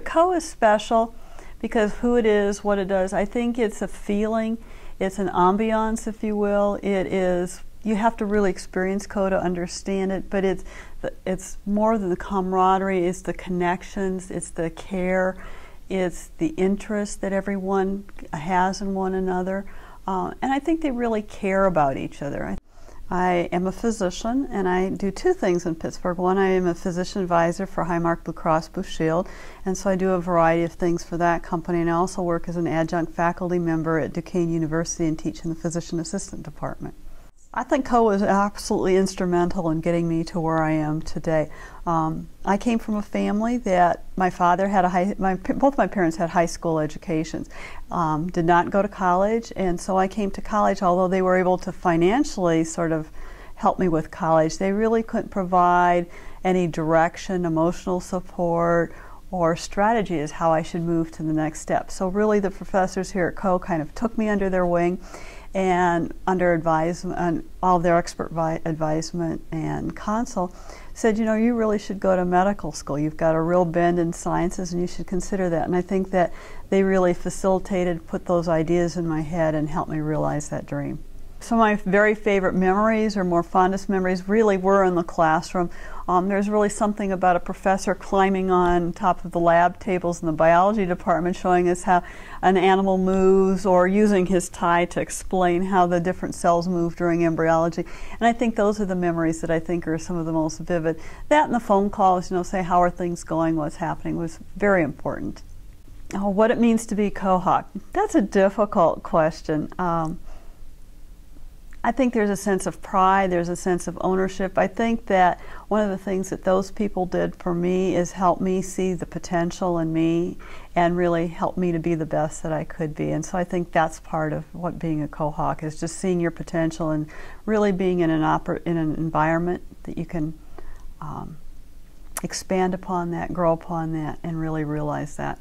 Co is special because who it is, what it does. I think it's a feeling, it's an ambiance, if you will. It is, you have to really experience Co to understand it, but it's more than the camaraderie, it's the connections, it's the care, it's the interest that everyone has in one another. And I think they really care about each other. I am a physician, and I do two things in Pittsburgh. One, I am a physician advisor for Highmark Blue Cross Blue Shield, and so I do a variety of things for that company, and I also work as an adjunct faculty member at Duquesne University and teach in the physician assistant department. I think Co was absolutely instrumental in getting me to where I am today. I came from a family that my father had both my parents had high school educations, did not go to college, and so I came to college. Although they were able to financially sort of help me with college, they really couldn't provide any direction, emotional support, or strategy as how I should move to the next step. So really the professors here at Co kind of took me under their wing, and under advisement, all of their expert advisement and counsel, said, you know, you really should go to medical school. You've got a real bend in sciences and you should consider that. And I think that they really facilitated, put those ideas in my head and helped me realize that dream. Some of my very favorite memories, or more fondest memories, really were in the classroom. There's really something about a professor climbing on top of the lab tables in the biology department showing us how an animal moves, or using his tie to explain how the different cells move during embryology. And I think those are the memories that I think are some of the most vivid. That and the phone calls, you know, say how are things going, what's happening, was very important. Oh, what it means to be Cohawk. That's a difficult question. I think there's a sense of pride, there's a sense of ownership. I think that one of the things that those people did for me is help me see the potential in me and really help me to be the best that I could be. And so I think that's part of what being a Cohawk is, just seeing your potential and really being in an environment that you can expand upon that, grow upon that, and really realize that.